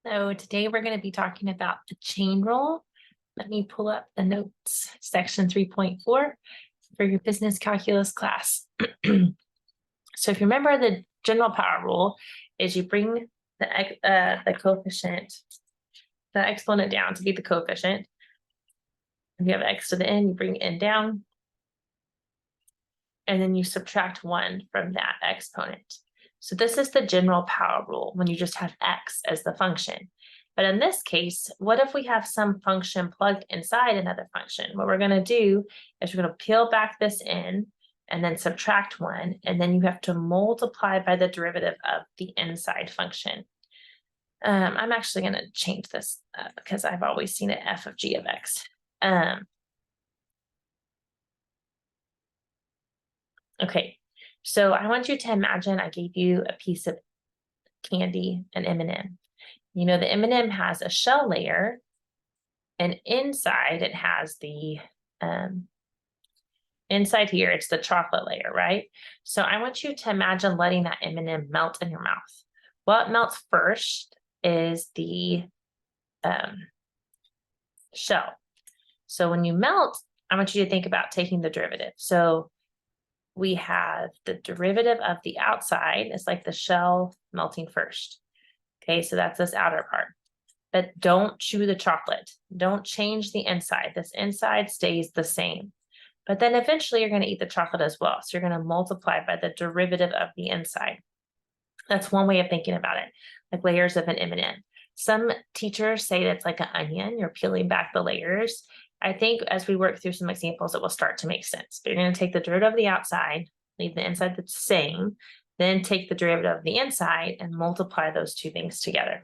So today we're going to be talking about the chain rule. Let me pull up the notes, section 3.4 for your business calculus class. So if you remember, the general power rule is you bring the coefficient, the exponent down to be the coefficient. If you have x to the n, you bring n down, and then you subtract 1 from that exponent. So this is the general power rule when you just have x as the function. But in this case, what if we have some function plugged inside another function? What we're going to do is we're going to peel back this n and then subtract 1, and then you have to multiply by the derivative of the inside function. I'm actually going to change this because I've always seen it f of g of x. Okay, so I want you to imagine I gave you a piece of candy, an M&M. You know, the M&M has a shell layer, and inside it has the, inside here, it's the chocolate layer, right? So I want you to imagine letting that M&M melt in your mouth. What melts first is the shell. So when you melt, I want you to think about taking the derivative. So we have the derivative of the outside. It's like the shell melting first. Okay, so that's this outer part. But don't chew the chocolate. Don't change the inside. This inside stays the same. But then eventually you're going to eat the chocolate as well. So you're going to multiply by the derivative of the inside. That's one way of thinking about it, like layers of an M&M. Some teachers say it's like an onion. You're peeling back the layers. I think as we work through some examples, it will start to make sense. But you're going to take the derivative of the outside, leave the inside the same, then take the derivative of the inside and multiply those two things together.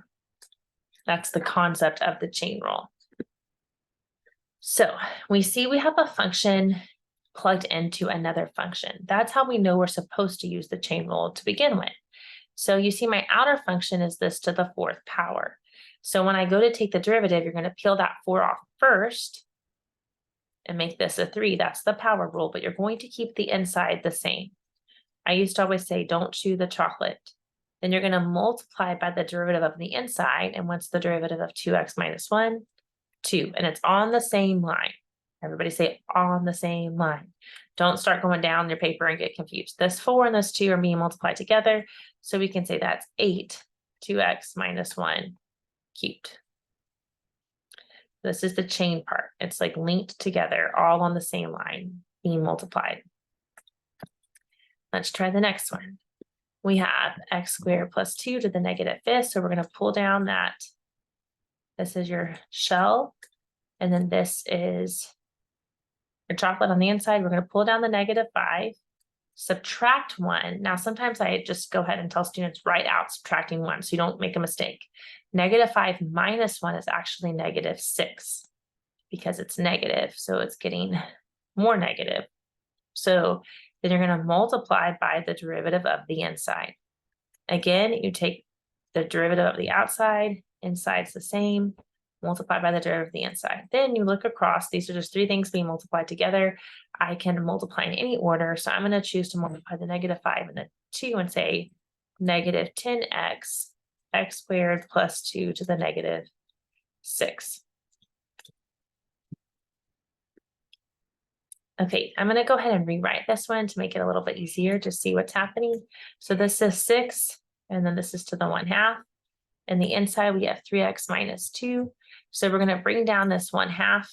That's the concept of the chain rule. So we see we have a function plugged into another function. That's how we know we're supposed to use the chain rule to begin with. So you see my outer function is this to the 4th power. So when I go to take the derivative, you're going to peel that 4 off first and make this a 3. That's the power rule, but you're going to keep the inside the same. I used to always say, don't chew the chocolate. Then you're going to multiply by the derivative of the inside. And what's the derivative of 2x minus 1? 2. And it's on the same line. Everybody say on the same line. Don't start going down your paper and get confused. This 4 and this 2 are being multiplied together. So we can say that's 8, 2x minus 1 cubed. This is the chain part. It's like linked together, all on the same line, being multiplied. Let's try the next one. We have x squared plus 2 to the negative 5th. So we're going to pull down that. This is your shell. And then this is your chocolate on the inside. We're going to pull down the negative 5, subtract 1. Now, sometimes I just go ahead and tell students write out subtracting 1 so you don't make a mistake. Negative 5 minus 1 is actually negative 6 because it's negative. So it's getting more negative. So then you're going to multiply by the derivative of the inside. Again, you take the derivative of the outside, inside's the same, multiply by the derivative of the inside. Then you look across, these are just 3 things being multiplied together. I can multiply in any order, so I'm going to choose to multiply the negative 5 and the 2 and say negative 10x, x squared plus 2 to the negative 6. Okay, I'm going to go ahead and rewrite this one to make it a little bit easier to see what's happening. So this is 6, and then this is to the 1/2. And the inside, we have 3x minus 2. So we're going to bring down this 1/2,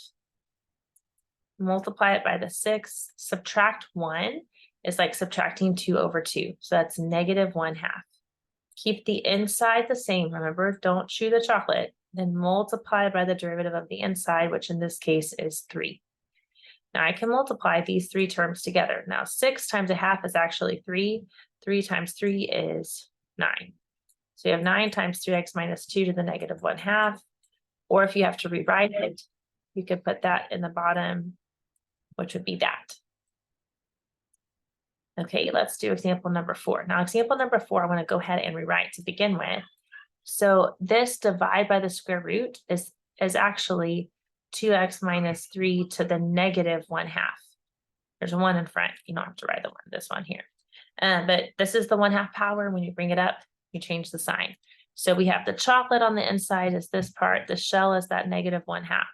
multiply it by the 6, subtract 1 is like subtracting 2 over 2. So that's negative 1/2. Keep the inside the same. Remember, don't chew the chocolate. Then multiply by the derivative of the inside, which in this case is 3. Now I can multiply these 3 terms together. Now 6 times 1/2 is actually 3. 3 times 3 is 9. So you have 9 times 3x minus 2 to the negative 1/2. Or if you have to rewrite it, you could put that in the bottom, which would be that. Okay, let's do example number 4. Now example number 4, I want to go ahead and rewrite to begin with. So this divide by the square root is actually 2x minus 3 to the negative 1/2. There's a 1 in front. You don't have to write this one here. But this is the 1/2 power. When you bring it up, you change the sign. So we have the chocolate on the inside is this part, the shell is that -1/2.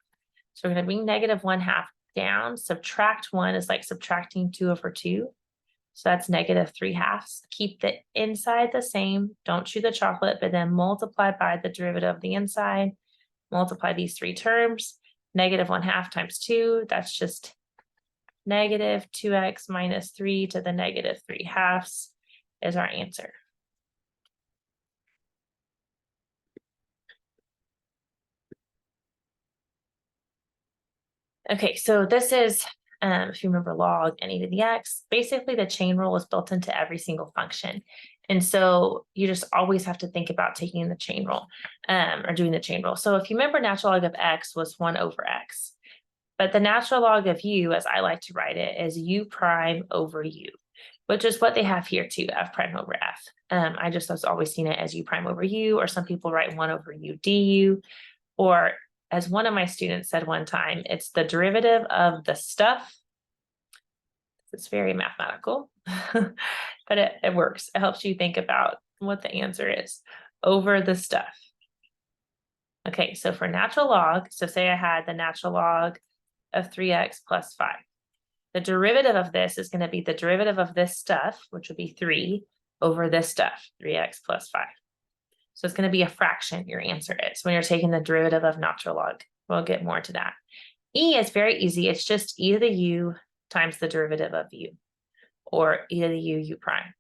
So we're gonna bring -1/2 down, subtract 1 is like subtracting 2/2. So that's -3/2. Keep the inside the same, don't chew the chocolate, but then multiply by the derivative of the inside, multiply these three terms, -1/2 times 2, that's just -2x minus 3 to the -3/2 is our answer. Okay, so this is, if you remember log and e to the x, basically the chain rule is built into every single function. And so you just always have to think about taking the chain rule, or doing the chain rule. So if you remember, natural log of x was 1/x. But the natural log of u, as I like to write it, is u prime over u, which is what they have here too, f prime over f. I just was always seen it as u prime over u, or some people write 1/u du, or as one of my students said one time, it's the derivative of the stuff. It's very mathematical, but it works. It helps you think about what the answer is over the stuff. Okay, so for natural log, so say I had the natural log of 3x plus 5. The derivative of this is going to be the derivative of this stuff, which would be 3 over this stuff, 3x plus 5. So it's going to be a fraction, your answer is, when you're taking the derivative of natural log. We'll get more to that. E is very easy. It's just e to the u times the derivative of u, or e to the u prime,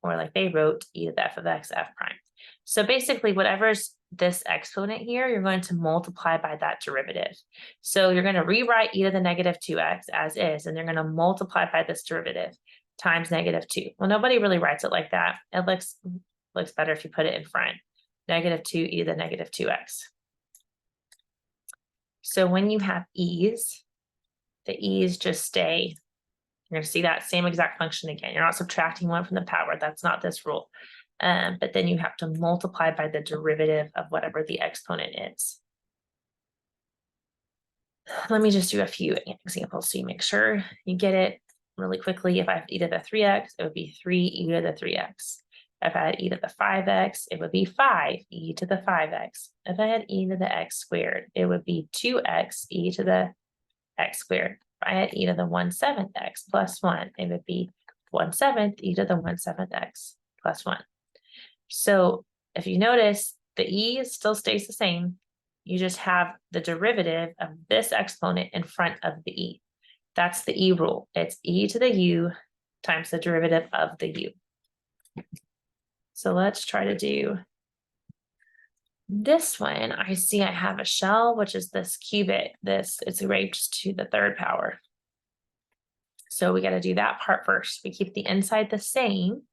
or like they wrote, e to the f of x f prime. So basically, whatever's this exponent here, you're going to multiply by that derivative. So you're going to rewrite e to the -2x as is, and you're going to multiply by this derivative times -2. Well, nobody really writes it like that. It looks better if you put it in front. -2 e to the -2x. So when you have e's, the e's just stay. You're going to see that same exact function again. You're not subtracting 1 from the power. That's not this rule. But then you have to multiply by the derivative of whatever the exponent is. Let me just do a few examples so you make sure you get it really quickly. If I have e to the 3x, it would be 3 e to the 3x. If I had e to the 5x, it would be 5 e to the 5x. If I had e to the x squared, it would be 2x e to the x squared. If I had e to the 1/7 x plus 1, it would be 1/7 e to the 1/7 x plus 1. So if you notice, the e still stays the same. You just have the derivative of this exponent in front of the e. That's the e rule. It's e to the u times the derivative of the u. So let's try to do this one. I see I have a shell, which is this cubit. It's raised to the 3rd power. So we got to do that part first. We keep the inside the same,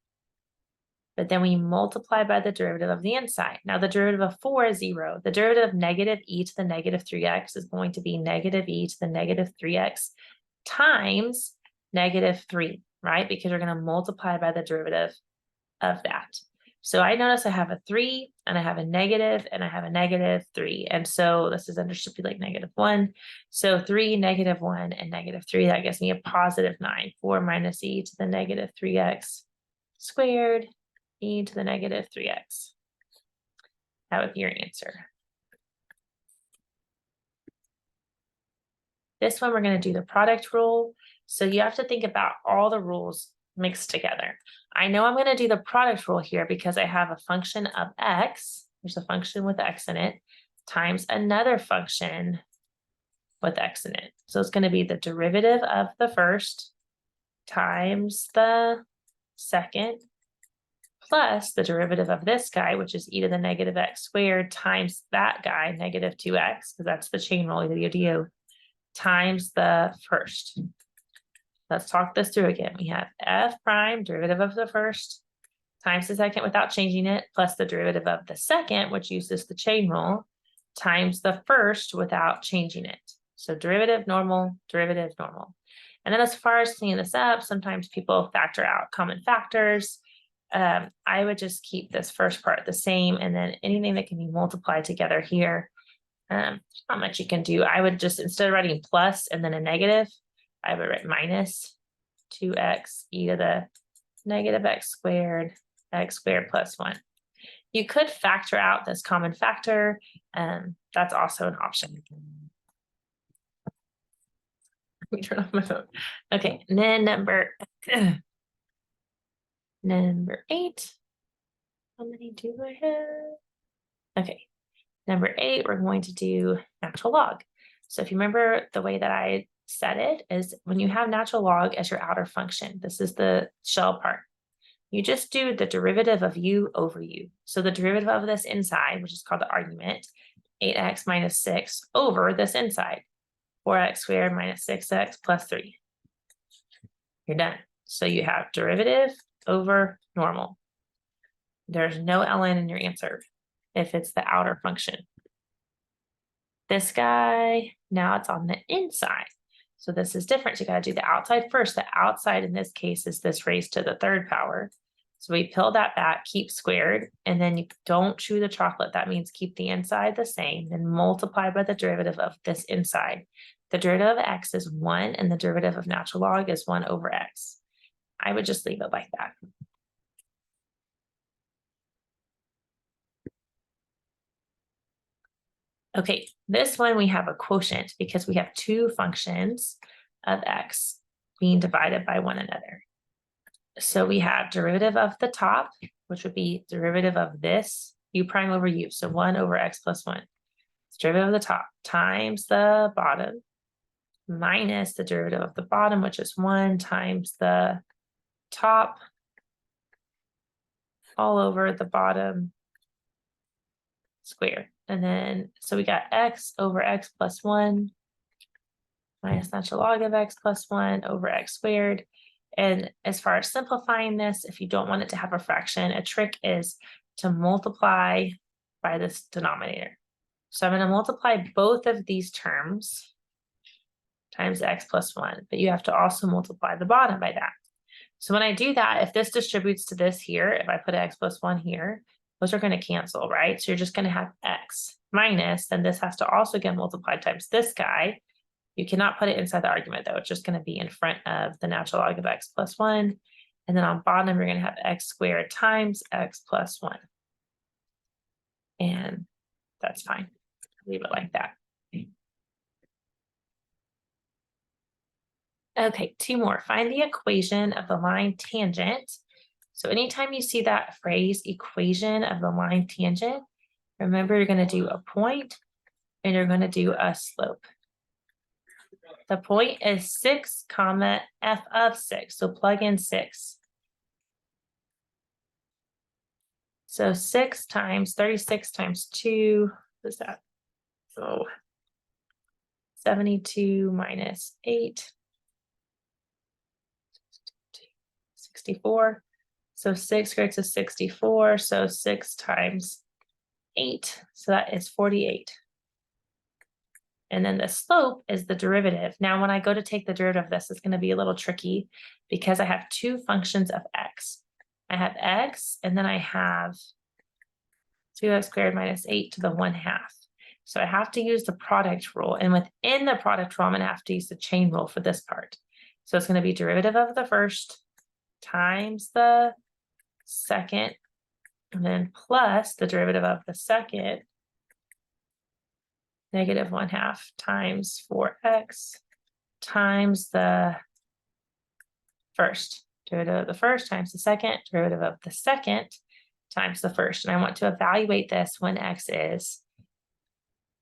but then we multiply by the derivative of the inside. Now the derivative of 4 is 0. The derivative of -e to the -3x is going to be -e to the -3x times -3, right? Because we're going to multiply by the derivative of that. So I notice I have a 3 and I have a negative and I have a -3. And so this is understood to be like -1. So 3, -1 and -3, that gives me a +9. 4 minus e to the -3x squared, e to the -3x. That would be your answer. This one, we're going to do the product rule. So you have to think about all the rules mixed together. I know I'm going to do the product rule here because I have a function of x, there's a function with x in it, times another function with x in it. So it's going to be the derivative of the first times the second plus the derivative of this guy, which is e to the -x squared, times that guy, -2x, because that's the chain rule, the ODO, times the first. Let's talk this through again. We have f prime, derivative of the first, times the second without changing it, plus the derivative of the second, which uses the chain rule, times the first without changing it. So derivative, normal, derivative, normal. And then as far as cleaning this up, sometimes people factor out common factors. I would just keep this first part the same, and then anything that can be multiplied together here, there's not much you can do. I would just, instead of writing plus and then a negative, I would write minus 2x e to the -x squared plus 1. You could factor out this common factor, that's also an option. Let me turn off my phone. Okay, and then number 8. How many do I have? Okay, number 8, we're going to do natural log. So if you remember, the way that I said it is when you have natural log as your outer function, this is the shell part. You just do the derivative of u over u. So the derivative of this inside, which is called the argument, 8x minus 6 over this inside, 4x squared minus 6x plus 3. You're done. So you have derivative over normal. There's no ln in your answer if it's the outer function. This guy, now it's on the inside. So this is different. You got to do the outside first. The outside in this case is this raised to the 3rd power. So we peel that back, keep squared, and then you don't chew the chocolate. That means keep the inside the same, then multiply by the derivative of this inside. The derivative of x is 1, and the derivative of natural log is 1 over x. I would just leave it like that. Okay, this one we have a quotient because we have 2 functions of x being divided by one another. So we have derivative of the top, which would be derivative of this u prime over u. So 1 over x plus 1. It's derivative of the top times the bottom minus the derivative of the bottom, which is 1 times the top all over the bottom squared. And then, so we got x over x plus 1 minus natural log of x plus 1 over x squared. And as far as simplifying this, if you don't want it to have a fraction, a trick is to multiply by this denominator. So I'm going to multiply both of these terms times x plus 1, but you have to also multiply the bottom by that. So when I do that, if this distributes to this here, if I put x plus 1 here, those are going to cancel, right? So you're just going to have x minus, then this has to also get multiplied times this guy. You cannot put it inside the argument though. It's just going to be in front of the natural log of x plus 1. And then on bottom, we're going to have x squared times x plus 1. And that's fine. Leave it like that. Okay, 2 more. Find the equation of the line tangent. So anytime you see that phrase equation of the line tangent, remember you're going to do a point and you're going to do a slope. The point is 6 comma f of 6. So plug in 6. So 6 times 36 times 2, what is that? Oh, 72 minus 8. 64. So 6 squared is 64. So 6 times 8. So that is 48. And then the slope is the derivative. Now, when I go to take the derivative of this, it's going to be a little tricky because I have 2 functions of x. I have x, and then I have 2x squared minus 8 to the 1/2. So I have to use the product rule. And within the product rule, I'm going to have to use the chain rule for this part. So it's going to be derivative of the first times the second, and then plus the derivative of the second, negative 1/2 times 4x times the first. Derivative of the first times the second, derivative of the second times the first. And I want to evaluate this when x is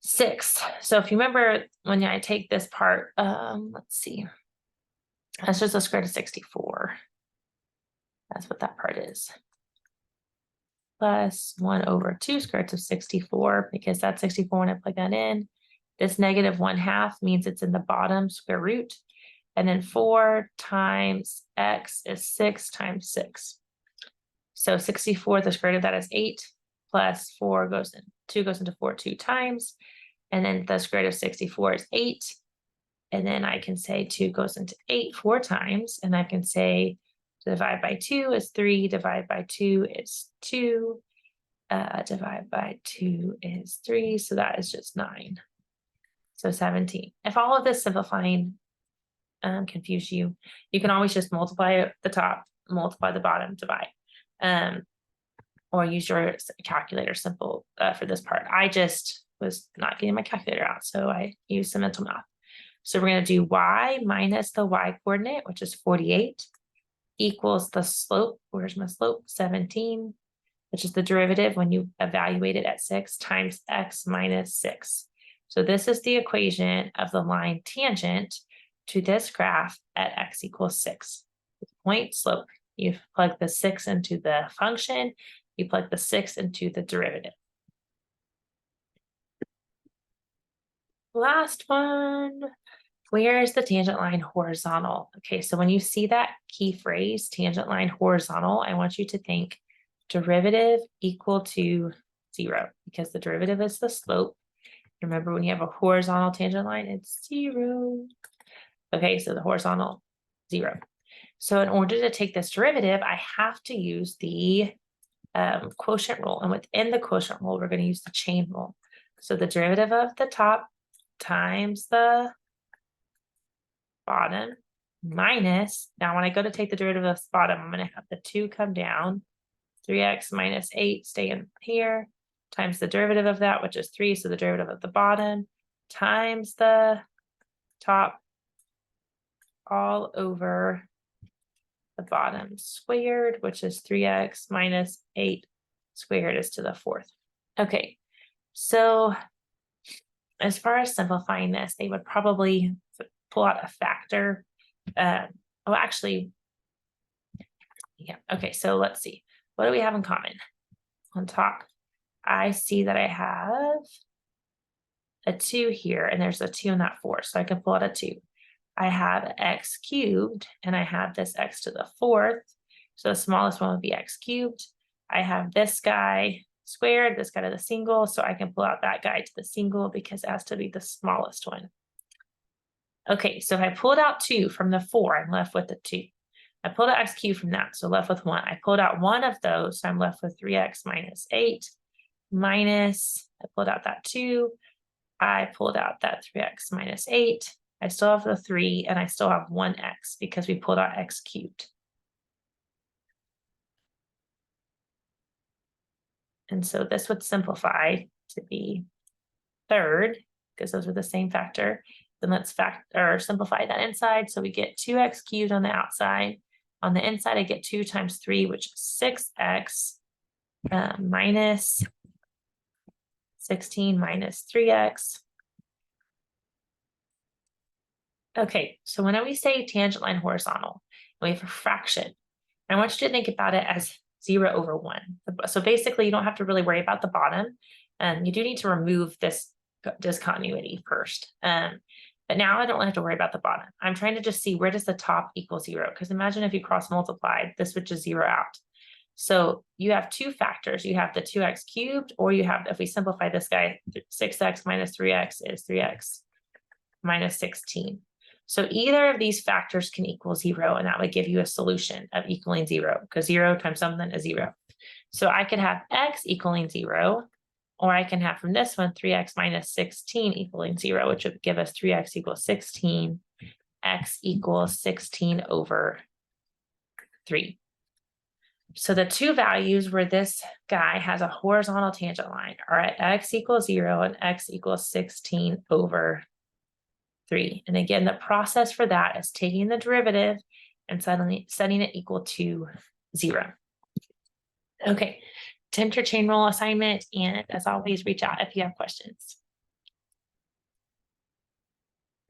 6. So if you remember when I take this part, let's see. That's just a square root of 64. That's what that part is. Plus 1 over 2 square root of 64, because that's 64 when I plug that in. This negative 1/2 means it's in the bottom square root. And then 4 times x is 6 times 6. So 64, the square root of that is 8, plus 4 goes in, 2 goes into 4 2 times. And then the square root of 64 is 8. And then I can say 2 goes into 8 4 times. And I can say divide by 2 is 3, divide by 2 is 2, divide by 2 is 3. So that is just 9. So 17. If all of this simplifying confuse you, you can always just multiply the top, multiply the bottom, divide. or use your calculator simple for this part. I just was not getting my calculator out, so I used some mental math. So we're going to do y minus the y coordinate, which is 48, equals the slope. Where's my slope? 17, which is the derivative when you evaluate it at 6 times x minus 6. So this is the equation of the line tangent to this graph at x equals 6. Point slope. You plug the 6 into the function, you plug the 6 into the derivative. Last one. Where is the tangent line horizontal? Okay, so when you see that key phrase, tangent line horizontal, I want you to think derivative equal to 0, because the derivative is the slope. Remember, when you have a horizontal tangent line, it's 0. Okay, so the horizontal, 0. So in order to take this derivative, I have to use the quotient rule. And within the quotient rule, we're going to use the chain rule. So the derivative of the top times the bottom minus, now when I go to take the derivative of the bottom, I'm going to have the 2 come down, 3x minus 8 stay in here, times the derivative of that, which is 3, so the derivative of the bottom, times the top, all over the bottom squared, which is 3x minus 8 squared is to the 4th. Okay, so as far as simplifying this, they would probably pull out a factor. Oh, actually, yeah. Okay, so let's see. What do we have in common? On top, I see that I have a 2 here, and there's a 2 in that 4, so I can pull out a 2. I have x cubed, and I have this x to the 4th, so the smallest one would be x cubed. I have this guy squared, this guy to the single, so I can pull out that guy to the single because it has to be the smallest one. Okay, so if I pulled out 2 from the 4, I'm left with the 2. I pulled out x cubed from that, so left with 1. I pulled out one of those, so I'm left with 3x minus 8 minus, I pulled out that 2. I pulled out that 3x minus 8. I still have the 3, and I still have 1x because we pulled out x cubed. And so this would simplify to be third, because those are the same factor. Then let's simplify that inside. So we get 2x cubed on the outside. On the inside, I get 2 times 3, which is 6x minus 16 minus 3x. Okay, so when we say tangent line horizontal, and we have a fraction, I want you to think about it as 0 over 1. So basically, you don't have to really worry about the bottom. You do need to remove this discontinuity first. But now I don't have to worry about the bottom. I'm trying to just see, where does the top equal 0? Because imagine if you cross multiplied, this would just 0 out. So you have 2 factors. You have the 2x cubed, or you have, if we simplify this guy, 6x minus 3x is 3x minus 16. So either of these factors can equal 0, and that would give you a solution of equaling 0, because 0 times something is 0. So I could have x equaling 0, or I can have from this one 3x minus 16 equaling 0, which would give us 3x equals 16, x equals 16 over 3. So the two values where this guy has a horizontal tangent line are at x equals 0 and x equals 16 over 3. And again, the process for that is taking the derivative and setting it equal to 0. Okay, attempt your chain rule assignment, and as always, reach out if you have questions.